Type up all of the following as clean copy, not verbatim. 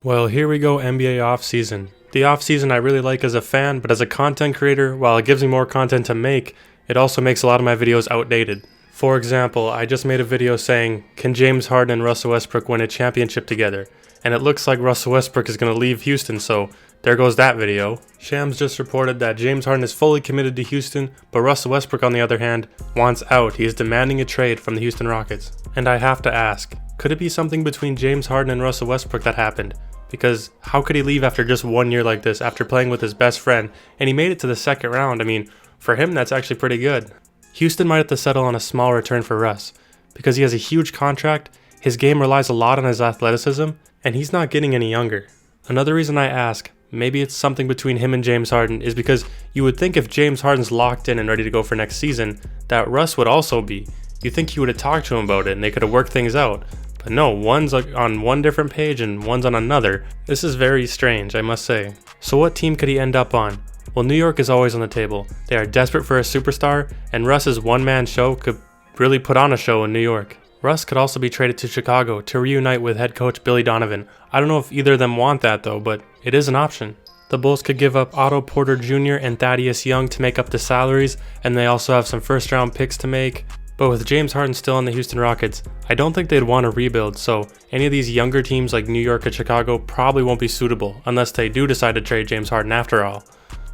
Well, here we go, NBA offseason. The offseason I really like as a fan, but as a content creator, while it gives me more content to make, it also makes a lot of my videos outdated. For example, I just made a video saying, can James Harden and Russell Westbrook win a championship together? And it looks like Russell Westbrook is going to leave Houston, so there goes that video. Shams just reported that James Harden is fully committed to Houston, but Russell Westbrook, on the other hand, wants out. He is demanding a trade from the Houston Rockets. And I have to ask, could it be something between James Harden and Russell Westbrook that happened? Because how could he leave after just 1 year like this, after playing with his best friend, and he made it to the second round? I mean, for him, that's actually pretty good. Houston might have to settle on a small return for Russ. Because he has a huge contract, his game relies a lot on his athleticism, and he's not getting any younger. Another reason I ask, maybe it's something between him and James Harden, is because you would think if James Harden's locked in and ready to go for next season, that Russ would also be. You think he would have talked to him about it and they could have worked things out. But no, one's on one different page and one's on another. This is very strange, I must say. So what team could he end up on? Well, New York is always on the table. They are desperate for a superstar, and Russ's one-man show could really put on a show in New York. Russ could also be traded to Chicago to reunite with head coach Billy Donovan. I don't know if either of them want that though, but it is an option. The Bulls could give up Otto Porter Jr. and Thaddeus Young to make up the salaries, and they also have some first-round picks to make. But with James Harden still on the Houston Rockets, I don't think they'd want to rebuild, so any of these younger teams like New York or Chicago probably won't be suitable unless they do decide to trade James Harden after all.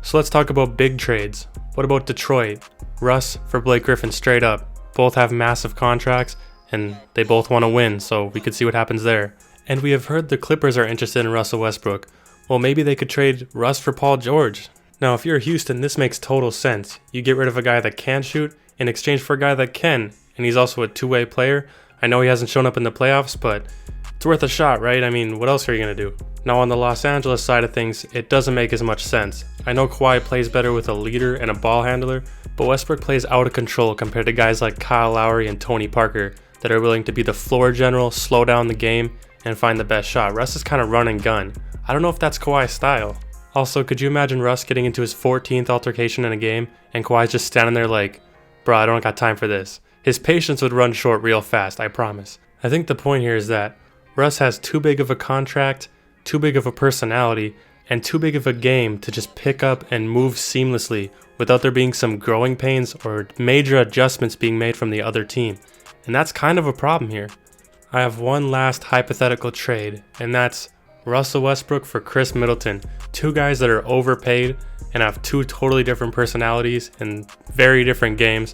So let's talk about big trades. What about Detroit? Russ for Blake Griffin straight up. Both have massive contracts and they both want to win, so we could see what happens there. And we have heard the Clippers are interested in Russell Westbrook. Well, maybe they could trade Russ for Paul George. Now, if you're Houston, this makes total sense. You get rid of a guy that can shoot in exchange for a guy that can, and he's also a two-way player. I know he hasn't shown up in the playoffs, but it's worth a shot, right? I mean, what else are you going to do? Now, on the Los Angeles side of things, it doesn't make as much sense. I know Kawhi plays better with a leader and a ball handler, but Westbrook plays out of control compared to guys like Kyle Lowry and Tony Parker that are willing to be the floor general, slow down the game, and find the best shot. Russ is kind of run and gun. I don't know if that's Kawhi's style. Also, could you imagine Russ getting into his 14th altercation in a game, and Kawhi's just standing there like, bro, I don't got time for this. His patience would run short real fast, I promise. I think the point here is that Russ has too big of a contract, too big of a personality, and too big of a game to just pick up and move seamlessly without there being some growing pains or major adjustments being made from the other team. And that's kind of a problem here. I have one last hypothetical trade, and that's Russell Westbrook for Chris Middleton. Two guys that are overpaid and have two totally different personalities and very different games.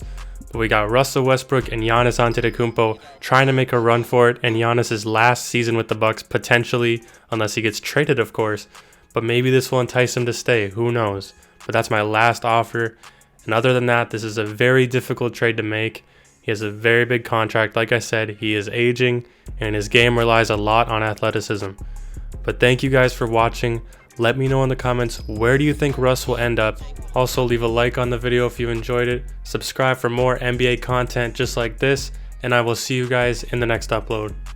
But we got Russell Westbrook and Giannis Antetokounmpo trying to make a run for it, and Giannis's last season with the Bucks potentially, unless he gets traded of course. But maybe this will entice him to stay, who knows. But that's my last offer, and other than that, this is a very difficult trade to make. He has a very big contract, like I said, he is aging, and his game relies a lot on athleticism. But thank you guys for watching. Let me know in the comments, where do you think Russ will end up? Also, leave a like on the video if you enjoyed it. Subscribe for more NBA content just like this, and I will see you guys in the next upload.